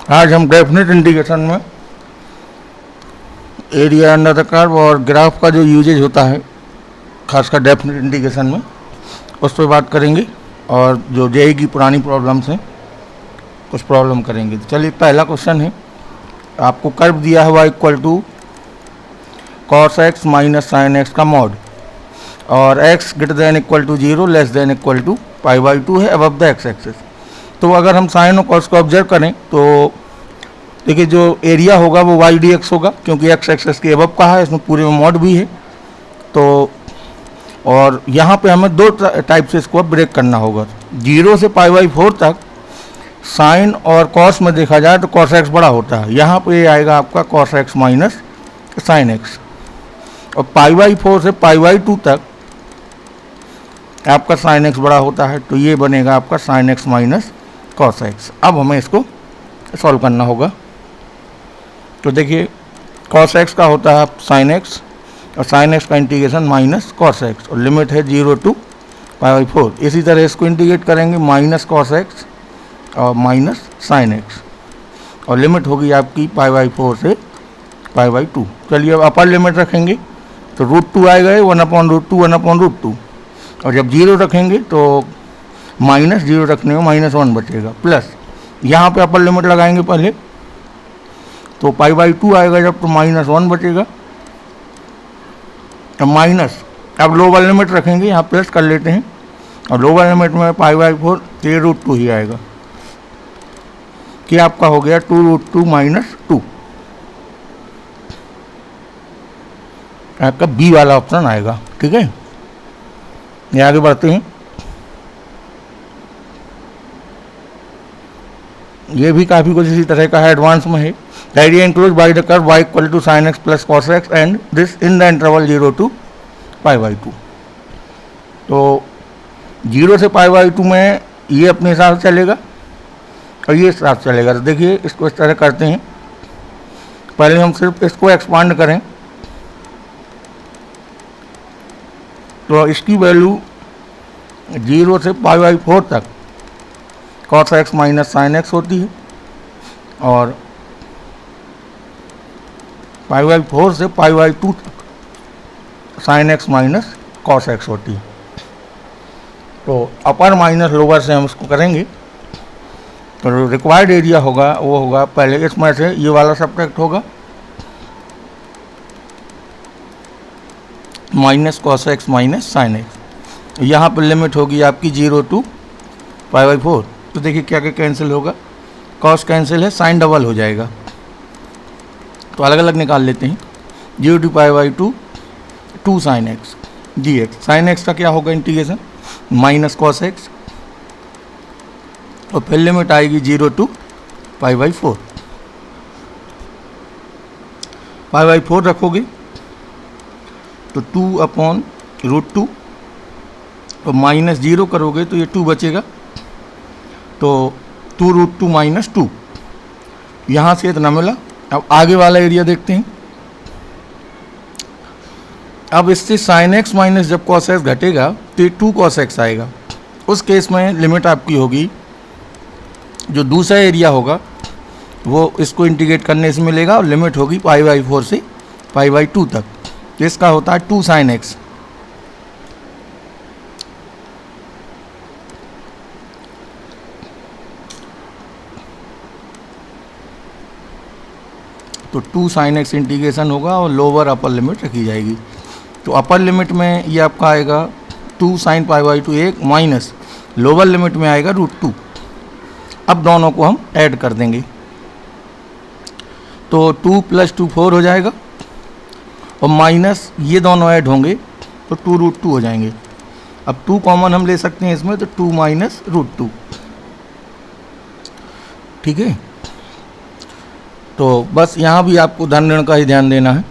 आज हम definite integration में एरिया अंडर द कर्व और ग्राफ का जो यूजेज होता है खासकर डेफिनेट इंटीग्रेशन में उस पर बात करेंगे और जो जेई की पुरानी प्रॉब्लम्स हैं कुछ प्रॉब्लम करेंगे। तो चलिए पहला क्वेश्चन है, आपको कर्व दिया हुआ equal to cos x minus sine X का मॉड और x greater than equal to 0 less than equal to π/2 है अबव द x एक्सिस। तो अगर हम साइन और कॉस को ऑब्जर्व करें तो देखिए जो एरिया होगा वो y dx होगा क्योंकि x एक्सिस के अबव का है, इसमें पूरे में मॉड भी है। तो और यहाँ पे हमें दो टाइप से इसको ब्रेक करना होगा। 0 से π/4 तक साइन और कॉस में देखा जाए तो cos x बड़ा होता है, यहाँ पे आएगा आपका cos x minus sine x। और π/4 से π/2 तक आपका साइन x बड़ा होता है, तो ये बनेगा आपका sine x minus cos x। अब हमें इसको सॉल्व करना होगा। तो देखिए cos x का होता है साइन x और साइन x का इंटीग्रेशन माइनस cos x और लिमिट है 0 टू π/4। इसी तरह इसको इंटीग्रेट करेंगे माइनस cos x और माइनस साइन x और लिमिट होगी आपकी π/4 से π/2। चलिए अब अपर लिमिट रखेंगे तो √2 आएगा 1/√2 1/√2 और जब 0 रखेंगे तो माइनस 0 रखने में -1 बचेगा प्लस यहाँ पे अपर लिमिट लगाएंगे पहले तो π/2 आएगा जब तो -1 बचेगा तो माइनस। अब लोअर लिमिट रखेंगे, यहाँ प्लस कर लेते हैं और लोअर लिमिट में π/4 ये √2 ही आएगा कि आपका हो गया 2√2 -2। आपका बी वाला ऑप्शन आएगा। ठीक है, ये आगे बढ़ते हैं। ये भी काफ़ी कुछ इसी तरह का है, एडवांस में है। The area enclose by the curve y equal to sine X plus cos X and this in the interval 0 to π/2। तो 0 से π/2 में ये अपने हिसाब से चलेगा और ये हिसाब से चलेगा। तो देखिए इसको इस तरह करते हैं, पहले हम सिर्फ इसको एक्सपांड करें तो इसकी वैल्यू 0 से π/4 तक cos x minus sine x होती है और π/4 से π/2 तक sine x minus cos x होती है। तो अपर माइनस लोअर से हम इसको करेंगे तो रिक्वायर्ड एरिया होगा वो होगा पहले इसमें से ये वाला सब्ट्रैक्ट होगा minus cos x minus sine x. यहाँ पर लिमिट होगी आपकी 0 टू π/4। तो देखिए क्या क्या कैंसिल होगा, cos कैंसिल है, साइन डबल हो जाएगा तो अलग अलग निकाल लेते हैं। 0 to π/2 2 sine X dx। Sine X का क्या होगा इंटीग्रेशन माइनस cos x और फिर लिमिट आएगी 0 टू π/4। π/4 रखोगे तो 2/√2 और माइनस 0 करोगे तो ये 2 बचेगा तो 2√2 -2। यहाँ से इतना मिला। अब आगे वाला एरिया देखते हैं। अब इससे साइन एक्स माइनस जब cos x घटेगा तो ये 2 cos x आएगा। उस केस में लिमिट आपकी होगी, जो दूसरा एरिया होगा वो इसको इंटीग्रेट करने से मिलेगा और लिमिट होगी π/4 से π/2 तक। तो इसका होता है 2 साइन एक्स। तो 2 साइन एक्स इंटीग्रेशन होगा और लोअर अपर लिमिट रखी जाएगी। तो अपर लिमिट में ये आपका आएगा 2 साइन π/2 1 माइनस लोअर लिमिट में आएगा √2। अब दोनों को हम ऐड कर देंगे तो 2 + 2 4 हो जाएगा और माइनस ये दोनों ऐड होंगे तो 2√2 हो जाएंगे। अब 2 कॉमन हम ले सकते हैं इसमें तो 2 माइनस √2। ठीक है, तो बस यहाँ भी आपको धन ऋण का ही ध्यान देना है।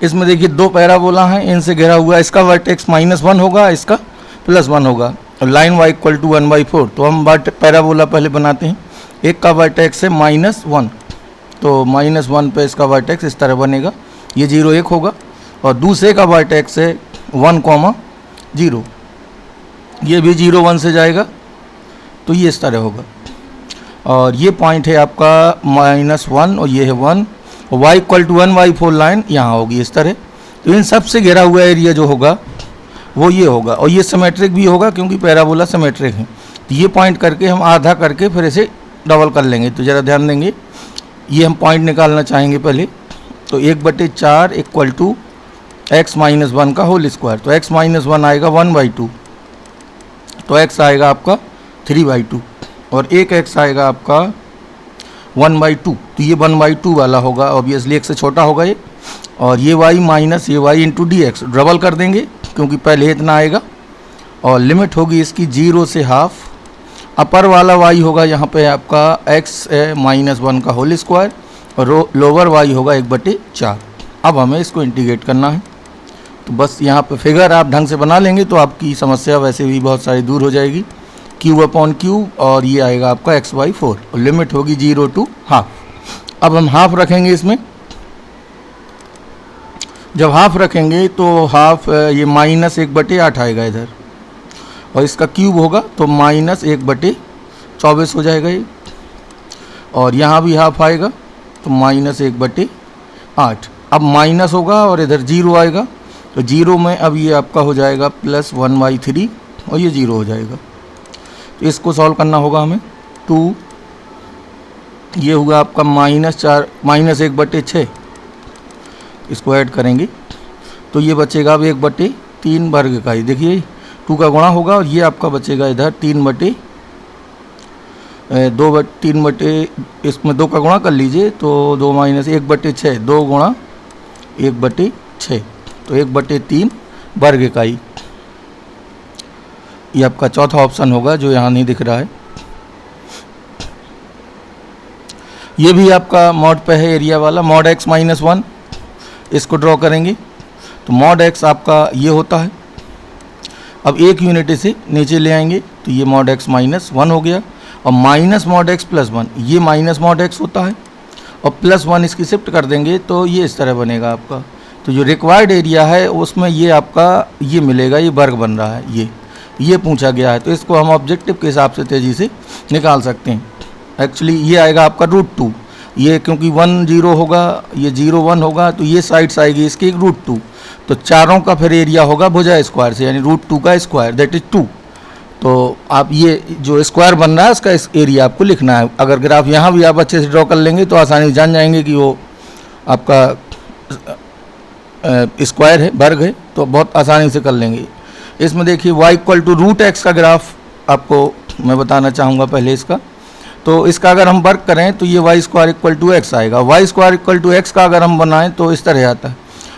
इसमें देखिए दो पैराबोला हैं, इनसे घिरा हुआ, इसका वर्टेक्स -1 होगा, इसका +1 होगा और लाइन y इक्वल टू 1/4। तो हम पैराबोला पहले बनाते हैं। एक का वर्टेक्स है -1 तो -1 पे इसका वर्टेक्स इस तरह बनेगा, ये 0 1 होगा और दूसरे का वर्टेक्स है 1, 0, ये भी 0 1 से जाएगा तो ये इस तरह होगा। और ये पॉइंट है आपका -1 और ये है 1 और y इक्वल टू 1/4 लाइन यहाँ होगी इस तरह। तो इन सब से घिरा हुआ एरिया जो होगा वो ये होगा और ये सिमेट्रिक भी होगा क्योंकि पैराबोला सिमेट्रिक है। तो ये पॉइंट करके हम आधा करके फिर इसे डबल कर लेंगे। तो ज़रा ध्यान देंगे, ये हम पॉइंट निकालना चाहेंगे पहले। तो 1/4 इक्वल टू x - 1 का होल स्क्वायर। तो x - 1 आएगा 1/2, तो x आएगा आपका 3/2 और एक x आएगा आपका 1/2। तो ये 1/2 वाला होगा, ऑब्वियसली x से छोटा होगा ये। और ये y माइनस ये y into D x double कर देंगे क्योंकि पहले इतना आएगा। और लिमिट होगी इसकी 0 से हाफ। अपर वाला y होगा यहाँ पे आपका x - 1 का होल स्क्वायर और लोअर y होगा 1/4। अब हमें इसको इंटीग्रेट करना है। तो बस यहाँ पे फिगर आप ढंग से बना लेंगे तो आपकी समस्या वैसे भी बहुत सारी दूर हो जाएगी। q/q और ये आएगा आपका x/4 और लिमिट होगी 0 टू हाफ। अब हम हाफ रखेंगे इसमें। जब हाफ रखेंगे तो हाफ ये -1/8 आएगा इधर और इसका क्यूब होगा तो -1/24 हो जाएगा ये। और यहाँ भी हाफ आएगा तो -1/8। अब माइनस होगा और इधर 0 आएगा तो 0 में अब ये आपका हो जाएगा +1/3 और ये 0 हो जाएगा। तो इसको सॉल्व करना होगा हमें। 2 ये होगा आपका -1/6, इसको ऐड करेंगे तो ये बचेगा अब 1/3 वर्ग का ही। देखिए 2 का गुणा होगा और ये आपका बचेगा इधर 3/2 इसमें 2 का गुणा कर लीजिए तो 2 - 1/6 2 गुणा 1/6 तो 1/3 वर्ग इकाई। ये आपका चौथा ऑप्शन होगा जो यहाँ नहीं दिख रहा है। ये भी आपका मॉड पे है एरिया वाला, मॉड x - 1 इसको ड्रॉ करेंगे। तो मॉड x आपका ये होता है। अब एक यूनिट इसे नीचे ले आएंगे तो ये मॉड x - 1 हो गया और माइनस मॉड x + 1 ये माइनस मॉड x होता है और +1 इसकी शिफ्ट कर देंगे तो ये इस तरह बनेगा आपका। तो जो रिक्वायर्ड एरिया है उसमें ये आपका ये मिलेगा, ये वर्ग बन रहा है, ये पूछा गया है। तो इसको हम ऑब्जेक्टिव के हिसाब से तेज़ी से निकाल सकते हैं। एक्चुअली ये आएगा आपका √2, ये क्योंकि 1 0 होगा, ये 0 1 होगा तो ये साइड्स आएगी इसकी √2। तो चारों का फिर एरिया होगा भुजा स्क्वायर से, यानी √2 का स्क्वायर दैट इज़ 2। तो आप ये जो स्क्वायर बन रहा है उसका एरिया आपको लिखना है। अगर ग्राफ यहाँ भी आप अच्छे से ड्रॉ कर लेंगे तो आसानी से जान जाएंगे कि वो आपका स्क्वायर है, वर्ग है, तो बहुत आसानी से कर लेंगे। इसमें देखिए y इक्वल टू √x का ग्राफ आपको मैं बताना चाहूँगा पहले इसका। तो इसका अगर हम वर्क करें तो ये y² इक्वल टू x आएगा। y² इक्वल टू x का अगर हम बनाएं तो इस तरह आता है।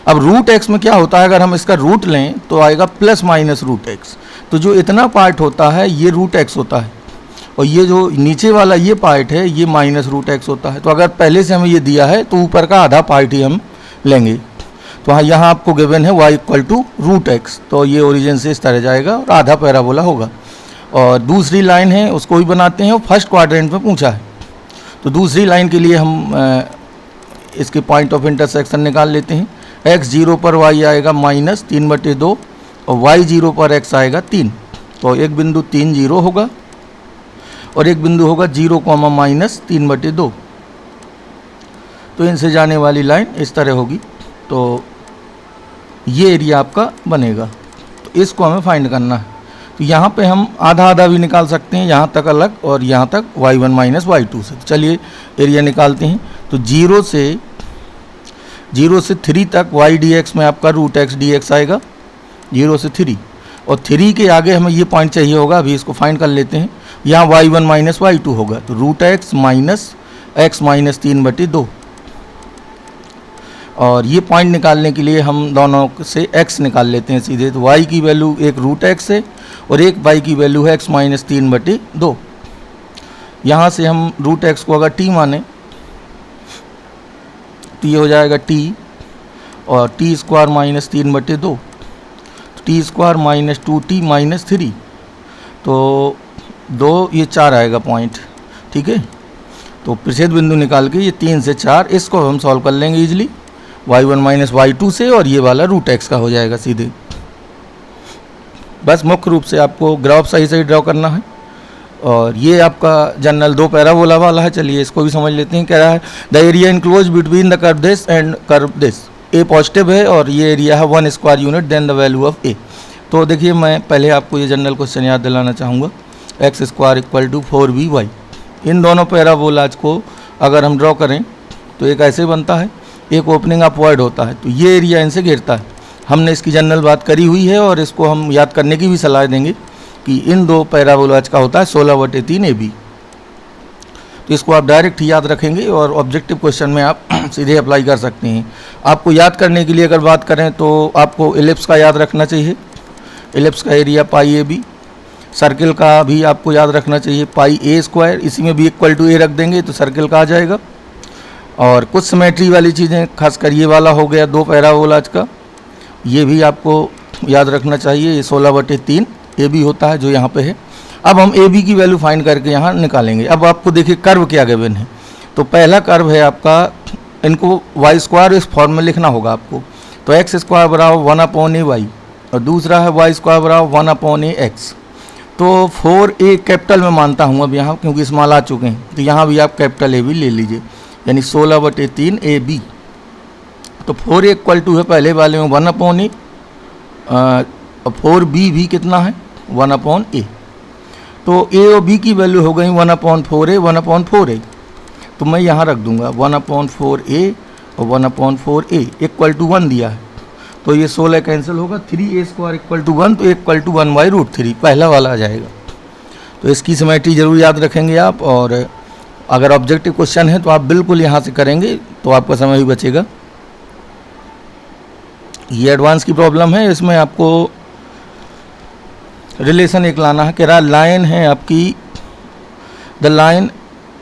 अब √x में क्या होता है, अगर हम इसका रूट लें तो आएगा ±√x। तो जो इतना पार्ट होता है ये √x होता है और ये जो नीचे वाला ये पार्ट है ये -√x होता है। तो अगर पहले से हमें ये दिया है तो ऊपर का आधा पार्ट ही हम लेंगे। तो हाँ यहाँ आपको गिवन है y इक्वल टू √x, तो ये ओरिजिन से इस तरह जाएगा और आधा पैराबोला होगा। और दूसरी लाइन है उसको भी बनाते हैं, वो फर्स्ट क्वाड्रेंट में पूछा है। तो दूसरी लाइन के लिए हम इसके पॉइंट ऑफ इंटरसेक्शन निकाल लेते हैं। x 0 पर y आएगा -3/2 और y 0 पर x आएगा 3। तो एक बिंदु 3 0 होगा और एक बिंदु होगा 0, -3/2। तो इनसे जाने वाली लाइन इस तरह होगी। तो ये एरिया आपका बनेगा। तो इसको हमें फाइंड करना है। तो यहाँ पे हम आधा आधा भी निकाल सकते हैं, यहाँ तक अलग और यहाँ तक y1 - y2 से। तो चलिए एरिया निकालते हैं। तो 0 से 3 तक y dx में आपका √x dx आएगा 0 से 3 और 3 के आगे हमें ये पॉइंट चाहिए होगा, अभी इसको फाइंड कर लेते हैं। यहाँ y1 - y2 होगा तो √x - x - 3/2 और ये पॉइंट निकालने के लिए हम दोनों से x निकाल लेते हैं सीधे। तो y की वैल्यू एक √x है और एक y की वैल्यू है x - 3/2। यहाँ से हम √x को अगर t माने तो ये हो जाएगा t और t² - 3/2 तो t² - 2t - 3 तो 2 ये 4 आएगा पॉइंट, ठीक है। तो प्रतिच्छेद बिंदु निकाल के ये 3 से 4 इसको हम सॉल्व कर लेंगे इजीली y1 - y2 से और ये वाला √x का हो जाएगा सीधे। बस मुख्य रूप से आपको ग्राफ सही ड्रॉ करना है और ये आपका जनरल दो पैराबोला वाला है। चलिए इसको भी समझ लेते हैं। कह रहा है the area enclose between the curve this and curve this, A positive है और ये एरिया है 1 square unit then the value of A. तो देखिए मैं पहले आपको ये जनरल क्वेश्चन याद दिलाना चाहूँगा, x square equal to 4by। इन दोनों पैराबोलाज को अगर हम ड्रॉ करें तो एक ऐसे बनता है, एक ओपनिंग अपवर्ड होता है, तो ये एरिया इनसे घेरता है। हमने इसकी जनरल बात करी हुई है और इसको हम याद करने की भी सलाह देंगे कि इन दो पैराबोलाज का होता है 16/3 AB। तो इसको आप डायरेक्ट ही याद रखेंगे और ऑब्जेक्टिव क्वेश्चन में आप सीधे अप्लाई कर सकते हैं। आपको याद करने के लिए अगर बात करें तो आपको एलिप्स का याद रखना चाहिए, एलिप्स का एरिया पाई AB। सर्किल का भी आपको याद रखना चाहिए पाई A स्क्वायर, इसी में भी इक्वल टू A रख देंगे तो सर्किल का आ जाएगा। और कुछ सिमेट्री वाली चीज़ें, खासकर ये वाला हो गया दो पैराबोलाज का, ये भी आपको याद रखना चाहिए। ये 16/3 AB होता है जो यहाँ पे है। अब हम AB की वैल्यू फाइंड करके यहाँ निकालेंगे। अब आपको देखिए कर्व क्या गिवन है, तो पहला कर्व है आपका, इनको वाई स्क्वायर इस फॉर्म में लिखना होगा आपको, तो एक्स स्क्वायर बराबर 1/AY और दूसरा है वाई स्क्वायर बराबर 1/AX। तो 4A कैपिटल में मानता हूँ अब यहाँ, क्योंकि स्मॉल आ चुके हैं, तो यहाँ भी आप कैपिटल AB ले लीजिए, यानी 16/3 AB। तो 4A इक्वल टू है पहले वाले में 1/A, और 4B भी कितना है 1/A। तो A और B की वैल्यू हो गई 1/4A 1/4A, तो मैं यहाँ रख दूंगा 1/4A और 1/4A इक्वल टू 1 दिया है, तो ये 16 कैंसिल होगा, 3A स्क्वायर इक्वल टू 1, तो इक्वल टू 1/√3 पहला वाला आ जाएगा। तो इसकी सिमेट्री जरूर याद रखेंगे आप, और अगर ऑब्जेक्टिव क्वेश्चन है तो आप बिल्कुल यहाँ से करेंगे तो आपका समय भी बचेगा। ये एडवांस की प्रॉब्लम है, इसमें आपको रिलेशन एक लाना है। कह रहा लाइन है आपकी, the line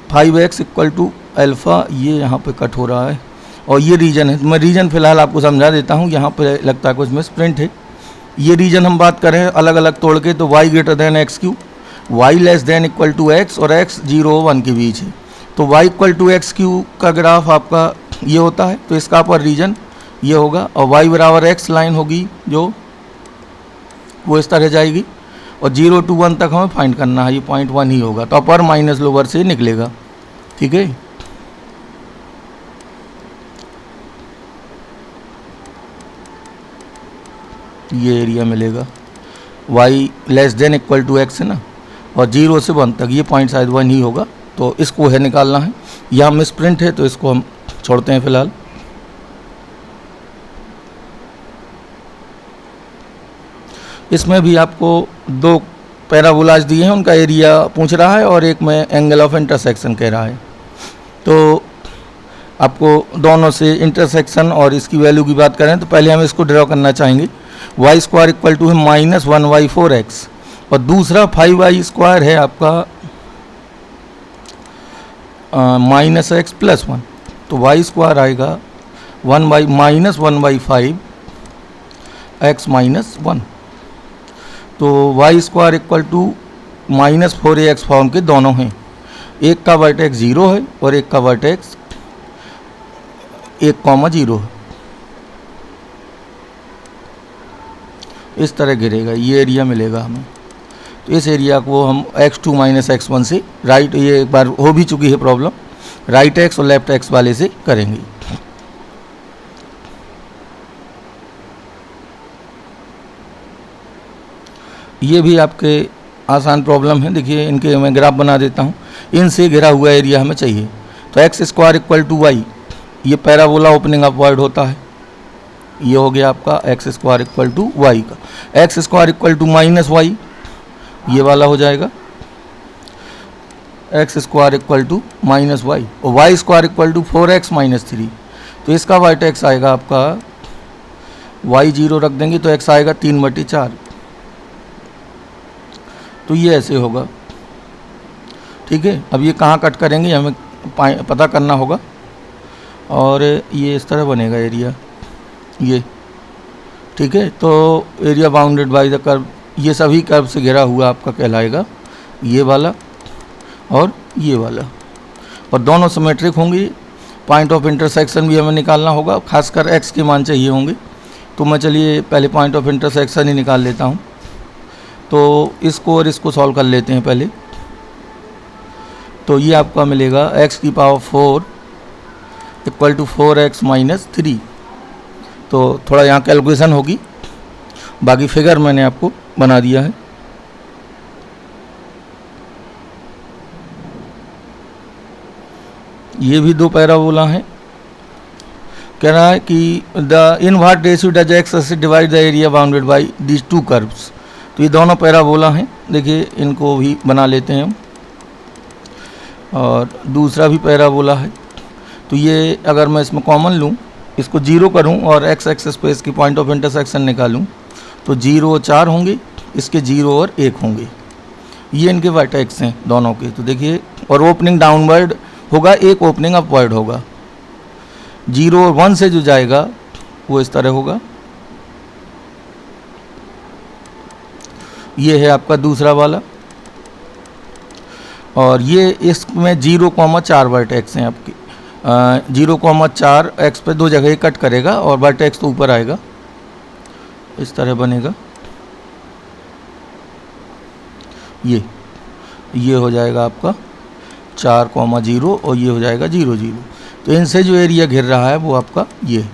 5x equal to alpha, ये यहाँ पे कट हो रहा है और ये रीजन है, तो मैं रीजन फिलहाल आपको समझा देता हूँ। यहाँ पे लगता है कुछ मिसप्रिंट है। ये रीजन हम बात करें अलग अलग तोड़ के, तो y greater than x3, y less than equal to x और x 0 और 1 के बीच है। तो y इक्वल टू x3 का ग्राफ आपका ये होता है, तो इसका अपर रीजन ये होगा, और y बराबर x लाइन होगी जो वो इस तरह जाएगी, और 0 to 1 तक हमें फाइंड करना है, ये 0.1 ही होगा, तो अपर माइनस लोअर से निकलेगा। ठीक है, ये एरिया मिलेगा, y less than equal to x है ना, और 0 से 1 तक ये पॉइंट शायद 1 ही होगा, तो इसको है निकालना है। यहाँ मिसप्रिंट है तो इसको हम छोड़ते हैं फिलहाल। इसमें भी आपको दो पैराबोलाज दिए हैं, उनका एरिया पूछ रहा है और एक में एंगल ऑफ इंटरसेक्शन कह रहा है। तो आपको दोनों से इंटरसेक्शन और इसकी वैल्यू की बात करें तो पहले हम इसको ड्रॉ करना चाहेंगे। वाई स्क्वायर इक्वल टू है -1/4x और दूसरा 5y स्क्वायर है आपका -x + 1, तो y स्क्वायर आएगा 1/-1/5 x - 1। तो y square equal to -4ax form के दोनों हैं, एक का वर्टेक्स 0 है और एक का वर्टेक्स 1,0 है। इस तरह गिरेगा, ये एरिया मिलेगा हमें। तो इस एरिया को हम x2 - x1 से राइट, ये एक बार हो भी चुकी है प्रॉब्लम, राइट x और लेफ्ट x वाले से करेंगे। ये भी आपके आसान प्रॉब्लम है। देखिए इनके मैं ग्राफ बना देता हूँ, इनसे घिरा हुआ एरिया हमें चाहिए। तो X square equal to Y, ये पैराबोला ओपनिंग अपवर्ड होता है, ये हो गया आपका X square equal to Y का। X square equal to -y, ये वाला हो जाएगा X square equal to -y, और Y square equal to 4x - 3। तो इसका वर्टेक्स आएगा आपका, y 0 रख देंगे तो x आएगा 3/4। तो ये ऐसे होगा। ठीक है, अब ये कहाँ कट करेंगे हमें पता करना होगा, और ये इस तरह बनेगा एरिया ये। ठीक है, तो area bounded by the curve, ये सभी कर्व से घिरा हुआ आपका कहलाएगा, ये वाला और ये वाला, और दोनों सिमेट्रिक होंगे। पॉइंट ऑफ इंटरसेक्शन भी हमें निकालना होगा, खासकर x के मान चाहिए होंगे। तो मैं चलिए पहले पॉइंट ऑफ इंटरसेक्शन ही निकाल लेता हूँ। तो इसको और इसको सॉल्व कर लेते हैं पहले। तो ये आपका मिलेगा x की power 4 equal to 4x minus 3। तो थोड़ा यहाँ कैलकुलेशन होगी, बाकी फिगर मैंने आपको बना दिया है। ये भी दो पैराबोला हैं। कह रहा है कि the in what ratio does x axis divide the area bounded by these two curves. तो ये दोनों पैराबोला हैं, देखिए इनको भी बना लेते हैं हम। और दूसरा भी पैराबोला है, तो ये अगर मैं इसमें कॉमन लूँ, इसको 0 करूँ और एक्स एक्सिस पे इसकी पॉइंट ऑफ इंटरसेक्शन निकालूँ, तो 0 और 4 होंगे, इसके 0 और 1 होंगे। ये इनके वर्टेक्स हैं दोनों के। तो देखिए, और ओपनिंग डाउनवर्ड होगा, एक ओपनिंग अपवर्ड होगा। 0 और 1 से जो जाएगा वो इस तरह होगा। ये है आपका दूसरा वाला, और ये इसमें 0,4 वर्टेक्स हैं आपकी। 0,4 एक्स पे दो जगह कट करेगा और वर्टेक्स तो ऊपर आएगा, इस तरह बनेगा। ये हो जाएगा आपका 4,0 और ये हो जाएगा 0, 0। तो इनसे जो एरिया घिर रहा है वो आपका ये।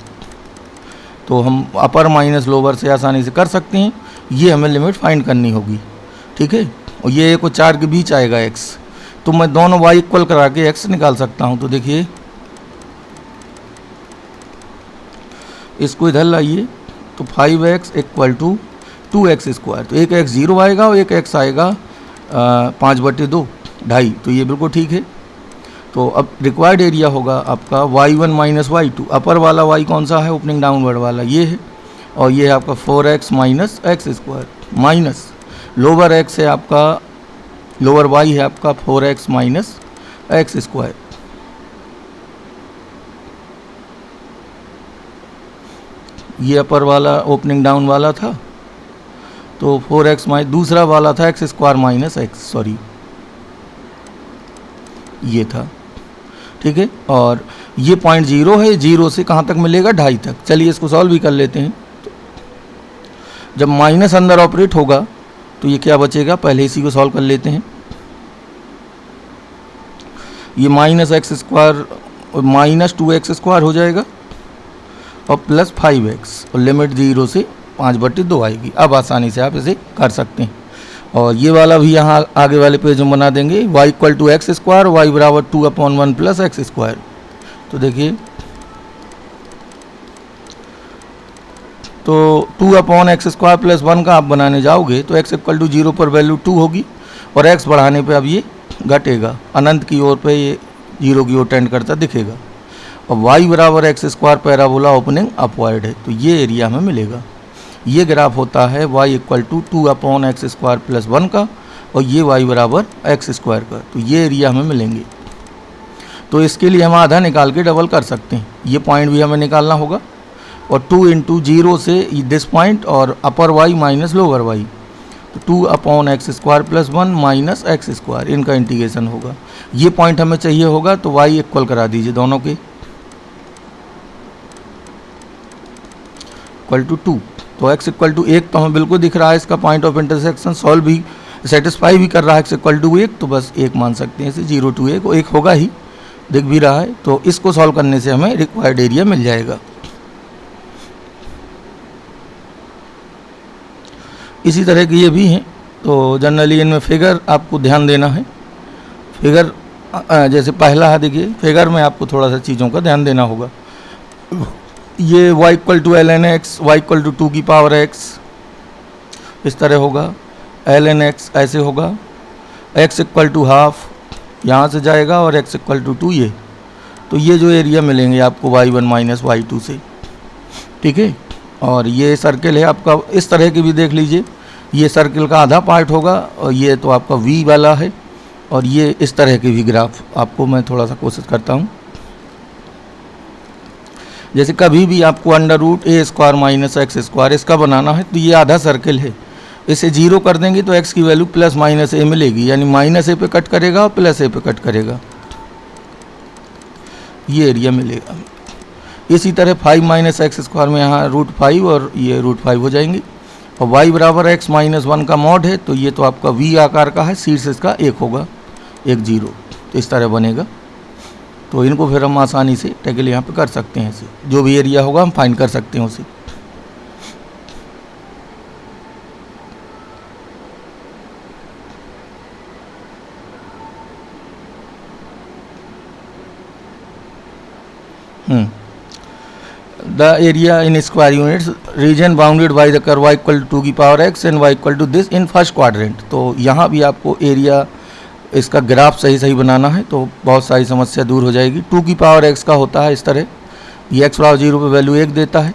तो हम अपर माइनस लोअर से आसानी से कर सकते हैं। ये हमें लिमिट फाइंड करनी होगी, ठीक है। और ये 1 और 4 के बीच आएगा x, तो मैं दोनों y इक्वल करा के x निकाल सकता हूँ। तो देखिए, इसको इधर लाइए, तो 5x equal to 2x square. तो एक x 0 आएगा और एक x आएगा 5/2, 2.5। तो ये बिल्कुल ठीक है। तो अब रिक्वायर्ड एरिया होगा आपका y1 माइनस y2। अपर वाला y कौन सा है, ओपनिंग डाउनवर्ड वाला, ये है। और ये है आपका 4x minus x square, minus lower x है आपका, लोअर y है आपका 4x माइनस एक्स स्क्वायर। ये अपर वाला ओपनिंग डाउन वाला था, तो 4x माइनस, दूसरा वाला था x square minus x, sorry ये था, ठीक है। और ये पॉइंट 0 है, 0 से कहाँ तक मिलेगा, 2.5 तक। चलिए इसको सॉल्व भी कर लेते हैं। जब माइनस अंदर ऑपरेट होगा तो ये क्या बचेगा, पहले इसी को सॉल्व कर लेते हैं। ये minus x square minus 2x square हो जाएगा और प्लस 5x, और लिमिट 0 से 5/2 आएगी। अब आसानी से आप इसे कर सकते हैं। और ये वाला भी यहाँ आगे वाले पेज में बना देंगे, y equal to x square, y बराबर 2/1 प्लस एक्स स्क्वायर। तो देखिए, तो 2/x स्क्वायर प्लस 1 का आप बनाने जाओगे तो x इक्वल टू 0 पर वैल्यू 2 होगी, और x बढ़ाने पे अब ये घटेगा, अनंत की ओर पे ये 0 की ओर टेंड करता दिखेगा। और y बराबर x square parabola opening upward है, तो ये एरिया हमें मिलेगा। ये ग्राफ होता है y equal to 2/x square plus 1 का, और ये y बराबर एक्स स्क्वायर का। तो ये एरिया हमें मिलेंगे। तो इसके लिए हम आधा निकाल के डबल कर सकते हैं। ये पॉइंट भी हमें निकालना होगा, और 2 × 0 से दिस पॉइंट और अपर y माइनस लोअर y, तो 2/x square plus 1 minus x square, इनका इंटीग्रेशन होगा। ये पॉइंट हमें चाहिए होगा, तो y इक्वल करा दीजिए दोनों के, इक्वल टू 2। तो x इक्वल टू 1 तो हमें बिल्कुल दिख रहा है, इसका पॉइंट ऑफ इंटरसेक्शन सॉल्व भी सेटिस्फाई भी कर रहा है। x इक्वल टू 1, तो बस 1 मान सकते हैं इसे, 0 to 1, 1 होगा ही, दिख भी रहा है। तो इसको सॉल्व करने से हमें रिक्वायर्ड एरिया मिल जाएगा। इसी तरह के ये भी हैं। तो जनरली इनमें फिगर आपको ध्यान देना है। फिगर जैसे पहला है, देखिए फिगर में आपको थोड़ा सा चीज़ों का ध्यान देना होगा। ये y equal to ln x, y equal to 2 की पावर x, इस तरह होगा। ln x ऐसे होगा, x इक्वल टू हाफ यहाँ से जाएगा, और x इक्वल टू 2 ये। तो ये जो एरिया मिलेंगे आपको y1 माइनस y2 से, ठीक है। और ये सर्किल है आपका, इस तरह की भी देख लीजिए, ये सर्किल का आधा पार्ट होगा, और ये तो आपका v वाला है। और ये इस तरह की भी ग्राफ आपको मैं थोड़ा सा कोशिश करता हूँ। जैसे कभी भी आपको √a square minus x square इसका बनाना है, तो ये आधा सर्किल है, इसे 0 कर देंगे तो x की वैल्यू प्लस माइनस a मिलेगी, यानी माइनस a पे कट करेगा और प्लस a पे कट करेगा, ये एरिया मिलेगा। इसी तरह 5 माइनस एक्स स्क्वायर में यहाँ √5 और ये √5 हो जाएंगी। और y बराबर x-1 का मॉड है, तो ये तो आपका v आकार का है, शीर्ष इसका 1 होगा, 1 0। तो इस तरह बनेगा। तो इनको फिर हम आसानी से टैकल यहाँ पे कर सकते हैं, इसे जो भी एरिया होगा हम फाइंड कर सकते हैं उसे। The area in square units region bounded by the curve y equal to 2 की power x and y equal to this in first quadrant। तो यहाँ भी आपको एरिया इसका ग्राफ सही सही बनाना है, तो बहुत सारी समस्या दूर हो जाएगी। 2 की पावर x का होता है इस तरह, ये x बराबर 0 पे वैल्यू 1 देता है,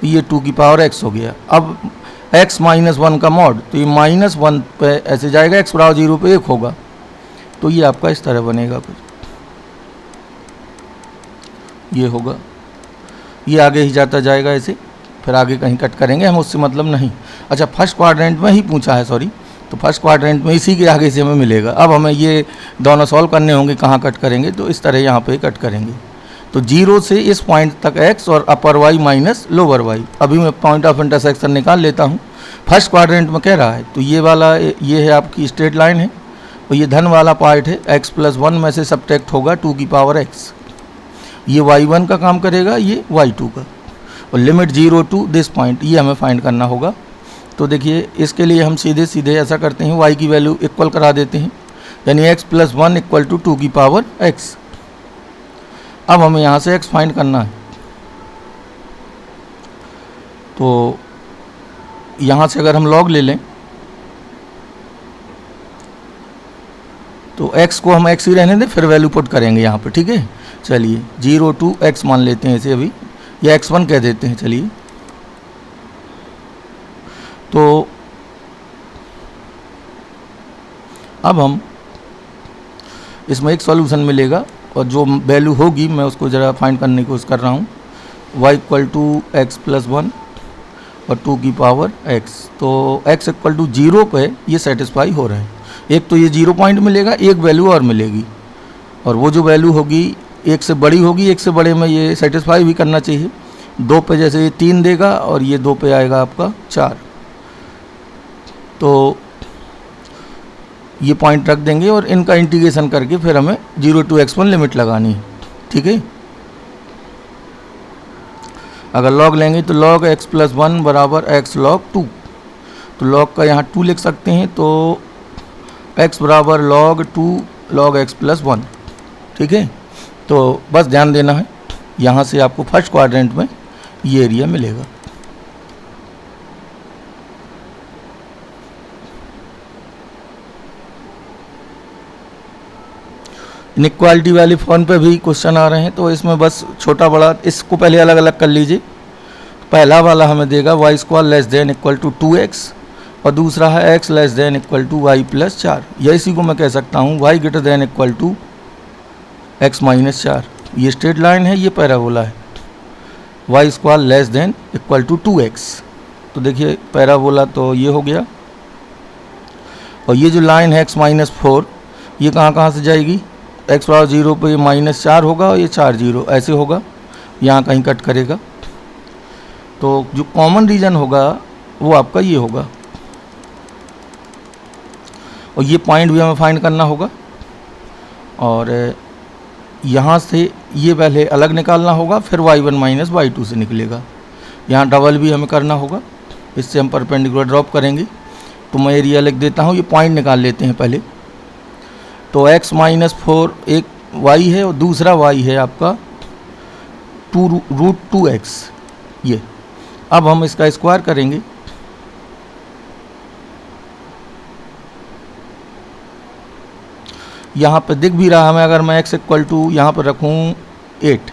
ये 2 की पावर x हो गया। अब x माइनस 1 का मॉड, तो ये माइनस 1 पे ऐसे जाएगा, x बराबर 0 पे 1 होगा, तो ये आपका इस तरह बनेगा कुछ, ये होगा, ये आगे ही जाता जाएगा ऐसे, फिर आगे कहीं कट करेंगे, हम उससे मतलब नहीं। अच्छा, फर्स्ट क्वाड्रेंट में ही पूछा है, सॉरी, तो फर्स्ट क्वाड्रेंट में इसी के आगे से हमें मिलेगा। अब हमें ये दोनों सॉल्व करने होंगे, कहाँ कट करेंगे, तो इस तरह यहाँ पे कट करेंगे। तो 0 से इस पॉइंट तक x और अपर y माइनस लोअर y। अभी मैं पॉइंट ऑफ इंटरसेक्शन निकाल लेता हूँ। फर्स्ट क्वाड्रेंट में कह रहा है, तो ये वाला, ये है आपकी स्ट्रेट लाइन है, और ये धन वाला पार्ट है, x प्लस 1 में से सब्ट्रैक्ट होगा 2 की पावर x, ये y1 का काम करेगा, ये y2 का, और लिमिट 0 टू दिस पॉइंट, ये हमें फाइंड करना होगा। तो देखिए, इसके लिए हम सीधे सीधे ऐसा करते हैं, y की वैल्यू इक्वल करा देते हैं, यानी x प्लस 1 इक्वल टू 2 की पावर x। अब हमें यहाँ से x फाइंड करना है, तो यहाँ से अगर हम लॉग ले लें, तो x को हम x ही रहने दें, फिर वैल्यू पुट करेंगे यहाँ पे, ठीक है। चलिए 0 टू x मान लेते हैं इसे अभी, या x1 कह देते हैं, चलिए। तो अब हम इसमें एक सॉल्यूशन मिलेगा, और जो वैल्यू होगी मैं उसको ज़रा फाइंड करने की कोशिश कर रहा हूँ। y equal to x plus 1 और 2 की पावर x, तो x इक्वल टू 0 पे ये सेटिस्फाई हो रहे हैं। एक तो ये 0 पॉइंट मिलेगा, एक वैल्यू और मिलेगी, और वो जो वैल्यू होगी एक से बड़ी होगी, एक से बड़े में ये सेटिस्फाई भी करना चाहिए। 2 पे जैसे ये 3 देगा, और ये 2 पे आएगा आपका 4, तो ये पॉइंट रख देंगे, और इनका इंटीग्रेशन करके फिर हमें 0 टू x1 लिमिट लगानी है, ठीक है। अगर लॉग लेंगे तो लॉग x प्लस 1 बराबर x लॉग 2, तो लॉग का यहाँ 2 लिख सकते हैं, तो x बराबर लॉग 2 लॉग x प्लस 1, ठीक है। तो बस ध्यान देना है, यहाँ से आपको फर्स्ट क्वाड्रेंट में ये एरिया मिलेगा। इनइक्वालिटी वाले फॉर्म पे भी क्वेश्चन आ रहे हैं, तो इसमें बस छोटा बड़ा इसको पहले अलग अलग कर लीजिए। पहला वाला हमें देगा y square less than equal to 2x, और दूसरा है x less than equal to y plus 4, या इसी को मैं कह सकता हूँ y greater than equal to x minus 4। ये स्ट्रेट लाइन है, ये पैराबोला है, y square less than equal to 2x। तो देखिए पैराबोला तो ये हो गया, और ये जो लाइन है x माइनस 4, ये कहाँ से जाएगी, x बराबर 0 पे ये माइनस 4 होगा, और ये 4 0 ऐसे होगा, यहाँ कहीं कट करेगा। तो जो कॉमन रीजन होगा वो आपका ये होगा, और ये पॉइंट भी हमें फाइंड करना होगा, और यहाँ से ये पहले अलग निकालना होगा, फिर y1 माइनस y2 से निकलेगा। यहाँ डबल भी हमें करना होगा, इससे हम परपेंडिकुलर ड्रॉप करेंगे। तो मैं एरिया लिख देता हूँ, ये पॉइंट निकाल लेते हैं पहले। तो x माइनस 4 एक y है, और दूसरा y है आपका 2 रूट 2x, ये। अब हम इसका स्क्वायर करेंगे, यहाँ पे दिख भी रहा हमें, अगर मैं x इक्वल टू यहाँ पर रखूँ 8,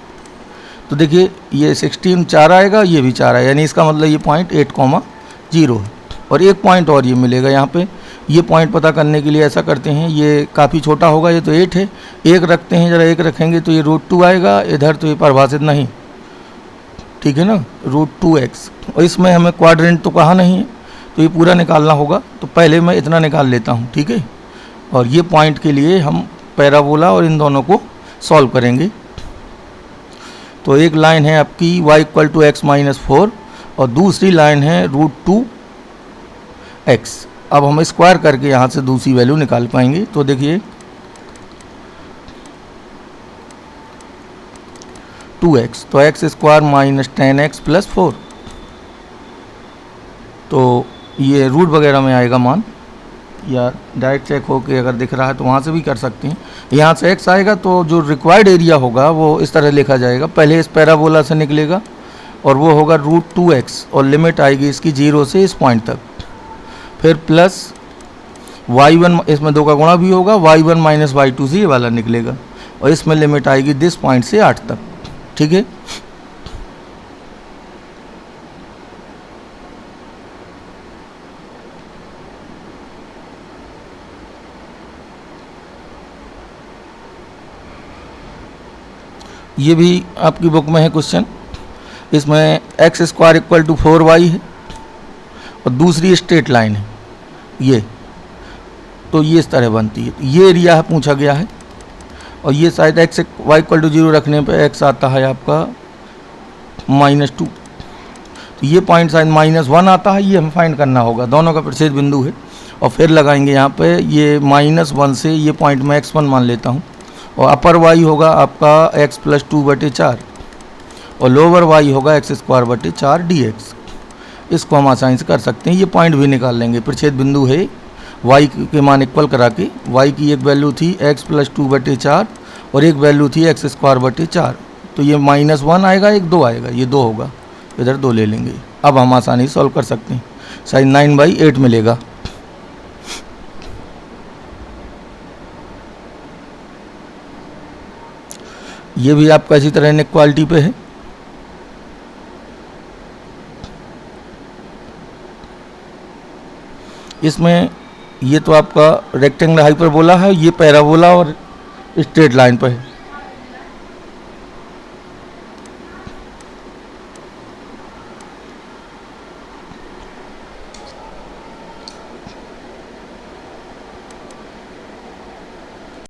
तो देखिए ये 16 4 आएगा, ये भी 4 आएगा, यानी इसका मतलब ये पॉइंट 8,0 है। और एक पॉइंट और ये मिलेगा यहाँ पे। ये पॉइंट पता करने के लिए ऐसा करते हैं, ये काफ़ी छोटा होगा, ये तो 8 है, 1 रखते हैं, ज़रा 1 रखेंगे तो ये रूट 2 आएगा, इधर तो ये परिभाषित नहीं, ठीक है ना, रूट 2x। और इसमें हमें क्वाड्रेंट तो कहा नहीं है, तो ये पूरा निकालना होगा। तो पहले मैं इतना निकाल लेता हूँ, ठीक है। और ये पॉइंट के लिए हम पैराबोला और इन दोनों को सॉल्व करेंगे। तो एक लाइन है आपकी y equal to x minus 4, और दूसरी लाइन है रूट 2x। अब हम स्क्वायर करके यहाँ से दूसरी वैल्यू निकाल पाएंगे। तो देखिए 2x, तो X square minus 10x plus 4, तो ये रूट वगैरह में आएगा मान, या डायरेक्ट चेक हो के अगर दिख रहा है तो वहाँ से भी कर सकते हैं। यहाँ से x आएगा तो जो रिक्वायर्ड एरिया होगा वो इस तरह लिखा जाएगा, पहले इस पैराबोला से निकलेगा और वो होगा √2x और लिमिट आएगी इसकी 0 से इस पॉइंट तक, फिर प्लस y1, इसमें 2 का गुणा भी होगा, y1 माइनस y2 से ये वाला निकलेगा और इसमें लिमिट आएगी दिस पॉइंट से 8 तक। ठीक है, ये भी आपकी बुक में है क्वेश्चन। इसमें x square equal to 4y है और दूसरी स्ट्रेट लाइन है ये, तो ये इस तरह बनती है। ये एरिया है पूछा गया है और ये शायद एक्स वाई इक्वल टू 0 रखने पे एक्स आता है आपका -2, तो ये पॉइंट शायद -1 आता है, ये हमें फाइंड करना होगा। दोनों का प्रतिच्छेद बिंदु है और फिर लगाएंगे यहाँ पे ये -1 से ये पॉइंट मैं x1 मान लेता हूँ और अपर y होगा आपका x प्लस 2/4 और लोअर y होगा x स्क्वायर बटे 4 dx। इसको हम आसानी से कर सकते हैं, ये पॉइंट भी निकाल लेंगे। प्रतिच्छेद बिंदु है y के मान इक्वल करा के, y की एक वैल्यू थी x प्लस 2/4 और एक वैल्यू थी x स्क्वायर बटे 4, तो ये -1 आएगा, एक 2 आएगा, ये 2 होगा, इधर 2 ले लेंगे। अब हम आसानी से सॉल्व कर सकते हैं, साइन 9/8 मिलेगा। ये भी आपका इसी तरह इनइक्वालिटी पे है। इसमें ये तो आपका रेक्टेंगल हाइपरबोला है, ये पैराबोला और स्ट्रेट लाइन पर है।